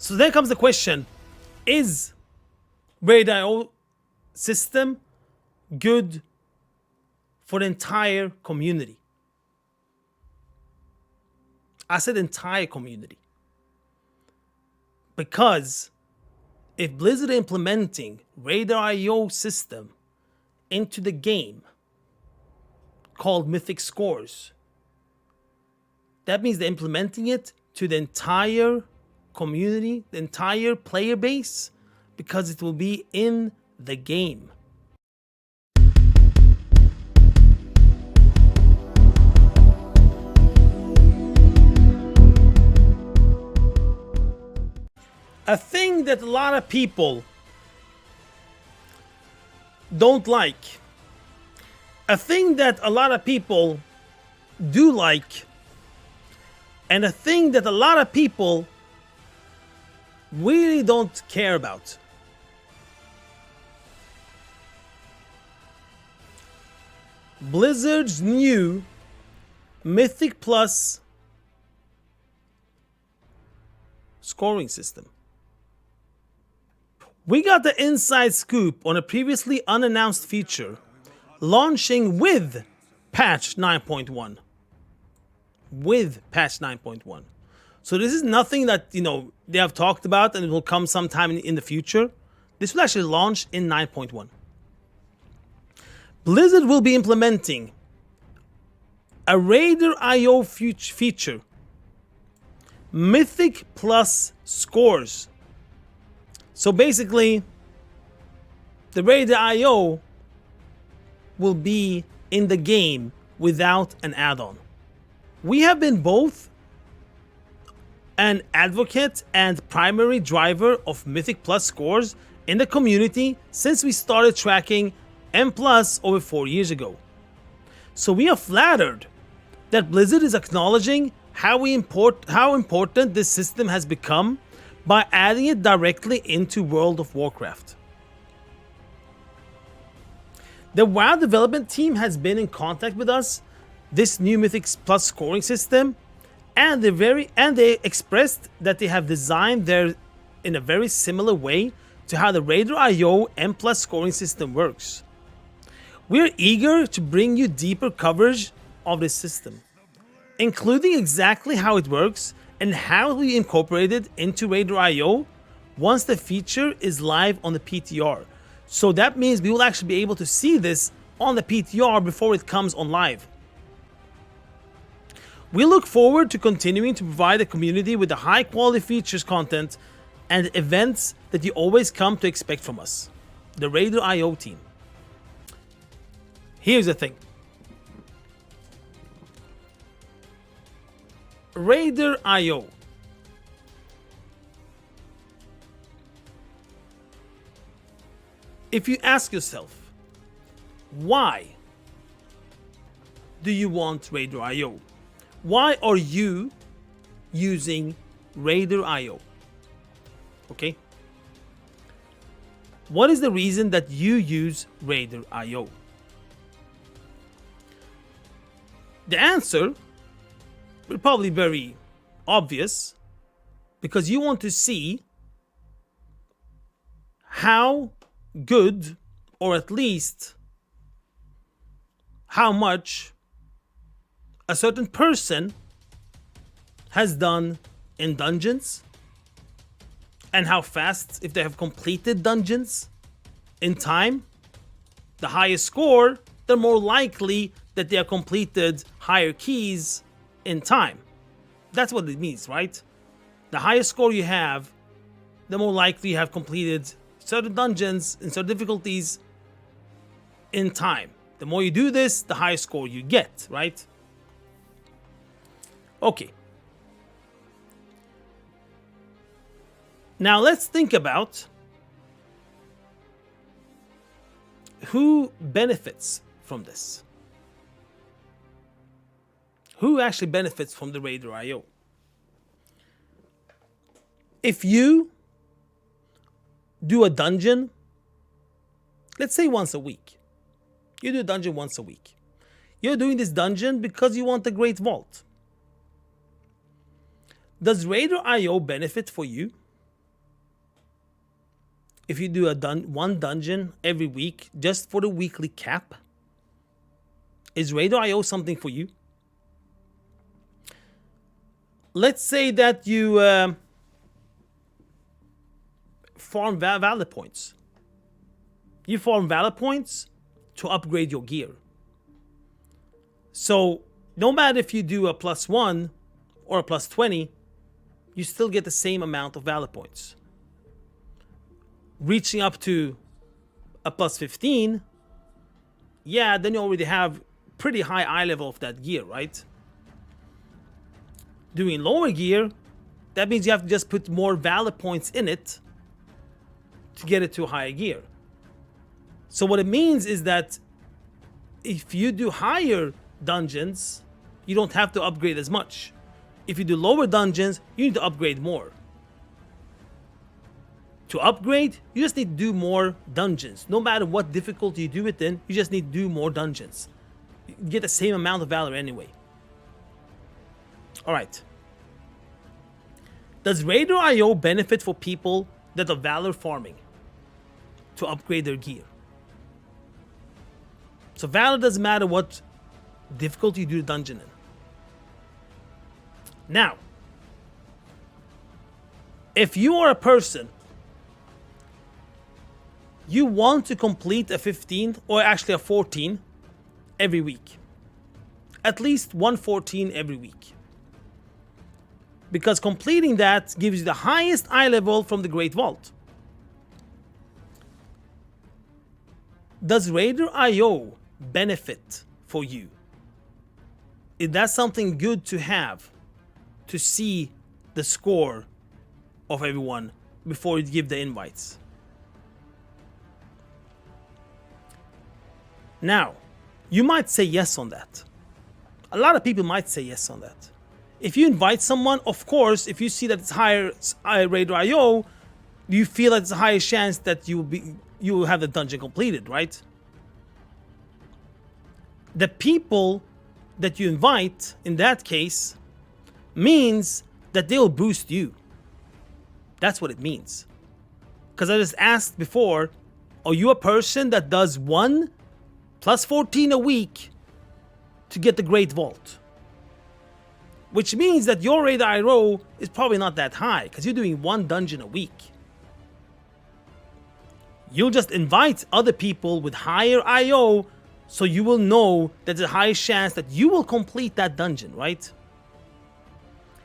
So then comes the question, is Raid.io system good for the entire community? I said entire community. Because if Blizzard implementing Raid.io system into the game called Mythic Scores, that means they're implementing it to the entire community, the entire player base, because it will be in the game. A thing that a lot of people don't like, a thing that a lot of people do like, and a thing that a lot of people really don't care about. Blizzard's new Mythic Plus scoring system. We got the inside scoop on a previously unannounced feature launching with patch 9.1. With patch 9.1. So this is nothing that, they have talked about and it will come sometime in the future. This will actually launch in 9.1. Blizzard will be implementing a Raid.io feature, Mythic Plus Scores. So basically, the Raid.io will be in the game without an add-on. We have been both an advocate and primary driver of Mythic Plus Scores in the community since we started tracking M Plus over 4 years ago. So we are flattered that Blizzard is acknowledging how important this system has become by adding it directly into World of Warcraft. The WoW development team has been in contact with us, this new Mythic Plus scoring system, and they expressed that they have designed their in a very similar way to how the Raid.io M Plus scoring system works. We're eager to bring you deeper coverage of this system, including exactly how it works and how we incorporate it into Raid.io once the feature is live on the PTR. So that means we will actually be able to see this on the PTR before it comes on live. We look forward to continuing to provide the community with the high quality features, content, and events that you always come to expect from us, the Raid.io team. Here's the thing. Raid.io. If you ask yourself, why do you want Raid.io? Why are you using Raid.io? Okay? What is the reason that you use Raid.io? The answer will probably be very obvious, because you want to see how good, or at least how much, a certain person has done in dungeons, and how fast, if they have completed dungeons in time. The higher score, the more likely that they have completed higher keys in time. That's what it means, right? The higher score you have, the more likely you have completed certain dungeons and certain difficulties in time. The more you do this, the higher score you get, right? Okay. Now let's think about who benefits from this. Who actually benefits from the Raid.io? If you do a dungeon, let's say once a week. You do a dungeon once a week. You're doing this dungeon because you want a great vault. Does Raid.io benefit for you? if you do one dungeon every week just for the weekly cap, is Raid.io something for you? Let's say that you farm valor points. You farm valor points to upgrade your gear. So no matter if you do a +1 or a +20, you still get the same amount of valor points. Reaching up to a +15, yeah, then you already have pretty high eye level of that gear, right? Doing lower gear, that means you have to just put more valor points in it to get it to higher gear. So what it means is that if you do higher dungeons, you don't have to upgrade as much. If you do lower dungeons, you need to upgrade more. To upgrade, you just need to do more dungeons. No matter what difficulty you do it in, you just need to do more dungeons. You get the same amount of valor anyway. Alright. Does Raid.io benefit for people that are valor farming to upgrade their gear? So valor doesn't matter what difficulty you do the dungeon in. Now, if you are a person, you want to complete a 15 or actually a 14 every week. At least 114 every week. Because completing that gives you the highest eye level from the Great Vault. Does Raid.io benefit for you? Is that something good to have to see the score of everyone before you give the invites? Now, you might say yes on that. A lot of people might say yes on that. If you invite someone, of course, if you see that it's higher Raid.io, you feel that it's a higher chance that you will have the dungeon completed, right? The people that you invite, in that case, means that they'll boost you. That's what it means. Because I just asked before, are you a person that does 1 + 14 a week to get the Great Vault? Which means that your Raid.io is probably not that high, because you're doing 1 dungeon a week. You'll just invite other people with higher IO, so you will know that there's a high chance that you will complete that dungeon, right?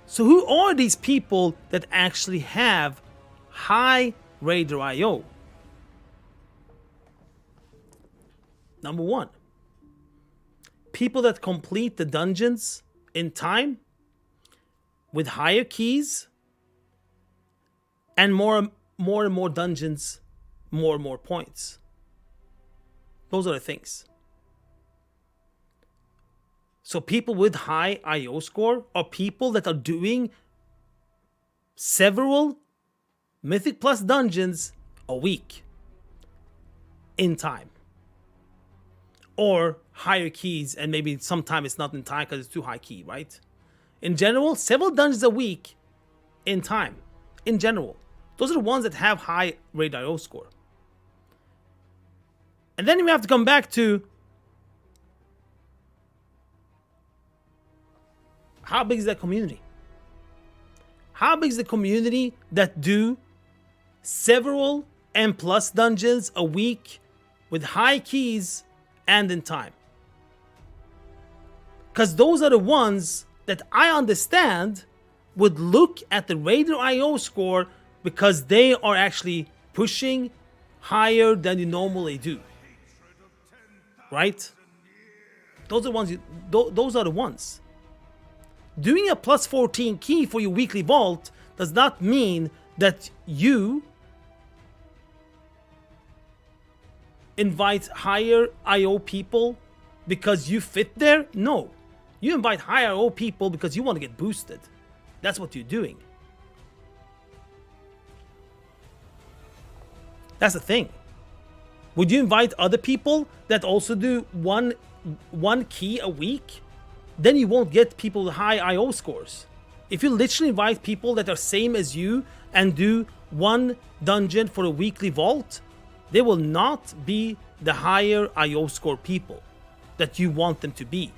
So who are these people that actually have high Raid.io? Number 1, people that complete the dungeons in time with higher keys and more and more dungeons, more and more points. Those are the things. So people with high IO score are people that are doing several Mythic Plus dungeons a week in time. Or higher keys, and maybe sometimes it's not in time because it's too high key, right? In general, several dungeons a week in time. In general. Those are the ones that have high Raid.io score. And then we have to come back to how big is that community? How big is the community that do several M+ dungeons a week with high keys and in time? Because those are the ones that I understand would look at the Raid.io score because they are actually pushing higher than you normally do. Right? Those are the ones. Doing a +14 key for your weekly vault does not mean that you invite higher IO people because you fit there. No. You invite higher IO people because you want to get boosted. That's what you're doing. That's the thing. Would you invite other people that also do one key a week? Then you won't get people with high IO scores. If you literally invite people that are same as you and do one dungeon for a weekly vault, they will not be the higher IO score people that you want them to be.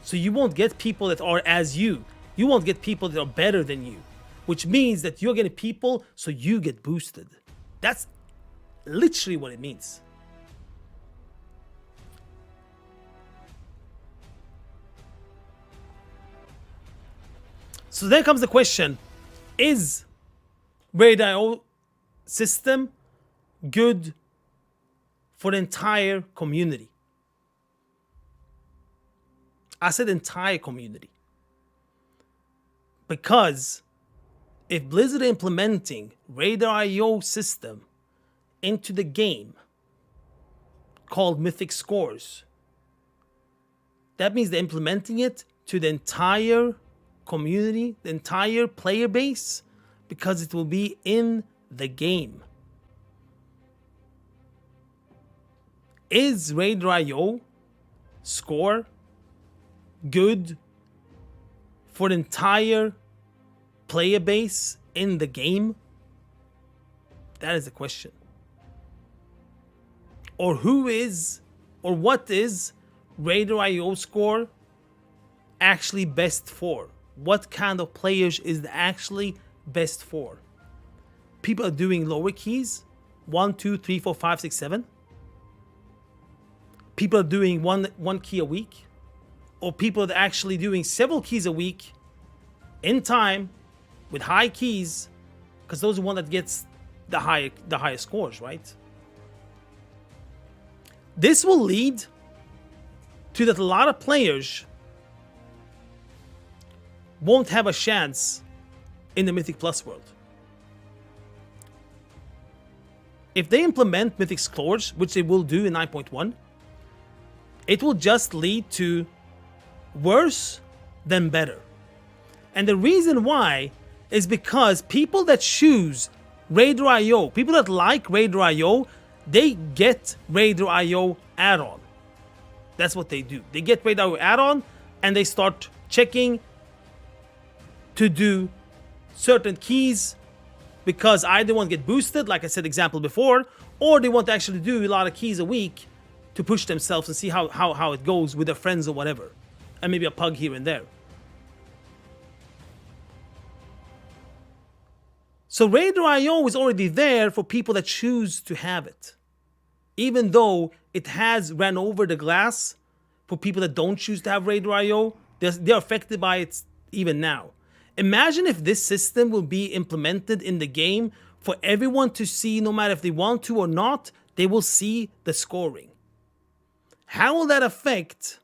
So you won't get people that are as you. You won't get people that are better than you, which means that you're getting people so you get boosted. That's literally what it means. So then comes the question, is Raid.io system good for the entire community? I said entire community. Because if Blizzard are implementing Raid.io system into the game called Mythic Scores, that means they're implementing it to the entire community, the entire player base, because it will be in the game. Is Raid.io score good for the entire player base in the game? That is the question. Or who is, or what is Raid.io score actually best for? What kind of players is it actually best for? People are doing lower keys, 1, 2, 3, 4, 5, 6, 7. People are doing one key a week, or people that are actually doing several keys a week in time with high keys, because those are the one that gets the higher scores, right? This will lead to that a lot of players won't have a chance in the Mythic Plus world. If they implement Mythic Scores, which they will do in 9.1, it will just lead to worse than better. And the reason why is because people that choose Raid.io, people that like Raid.io, they get Raid.io add-on. That's what they do. They get Raid.io add-on and they start checking to do certain keys because either want to get boosted, like I said example before, or they want to actually do a lot of keys a week to push themselves and see how it goes with their friends or whatever. And maybe a pug here and there. So Raid.io is already there for people that choose to have it. Even though it has ran over the glass for people that don't choose to have Raid.io, they're affected by it even now. Imagine if this system will be implemented in the game for everyone to see, no matter if they want to or not, they will see the scoring. How will that affect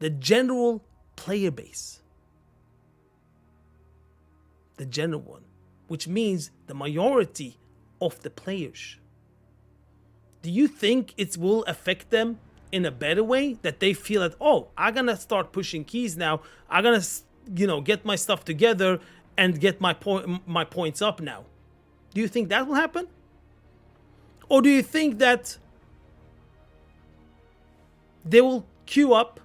the general player base? The general one, which means the majority of the players. Do you think it will affect them in a better way, that they feel that, oh, I'm gonna start pushing keys now, I'm gonna get my stuff together and get my points up now? Do you think that will happen? Or do you think that they will queue up,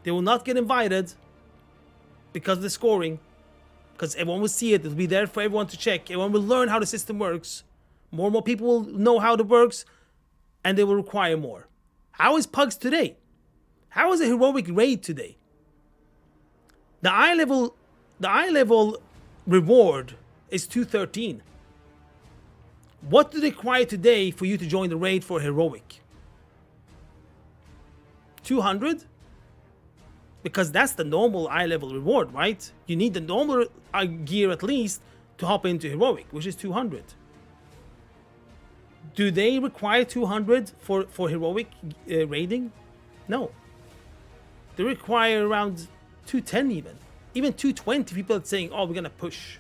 they will not get invited because of the scoring, because everyone will see it, it'll be there for everyone to check, everyone will learn how the system works, more and more people will know how it works, and they will require more? How is Pugs today? How is a heroic raid today? The eye level reward is 213. What do they require today for you to join the raid for heroic? 200? Because that's the normal eye level reward, right? You need the normal gear at least to hop into heroic, which is 200. Do they require 200 for heroic raiding? No. They require around 210 even 220. People are saying, oh, we're gonna push.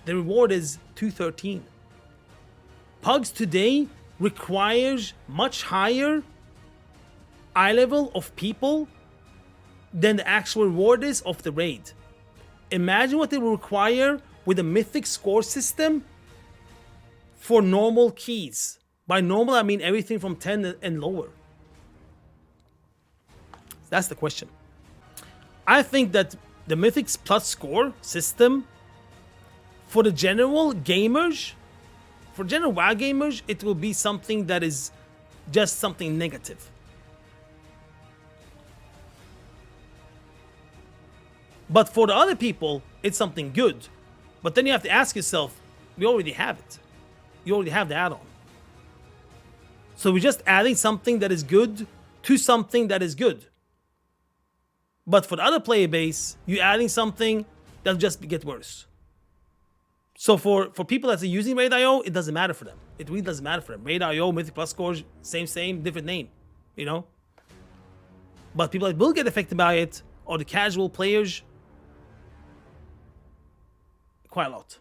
The reward is 213. Pugs today requires much higher eye level of people than the actual reward is of the raid. Imagine what they will require with a Mythic score system for normal keys. By normal, I mean everything from 10 and lower. That's the question. I think that the Mythics plus score system, for the general gamers, for general WoW gamers, it will be something that is just something negative. But for the other people, it's something good. But then you have to ask yourself, we already have it. You already have the add-on. So we're just adding something that is good to something that is good. But for the other player base, you're adding something that'll just get worse. So for people that are using Raid.io, it doesn't matter for them. It really doesn't matter for them. Raid.io, Mythic Plus scores, same, different name, you know? But people that will get affected by it are the casual players quite a lot.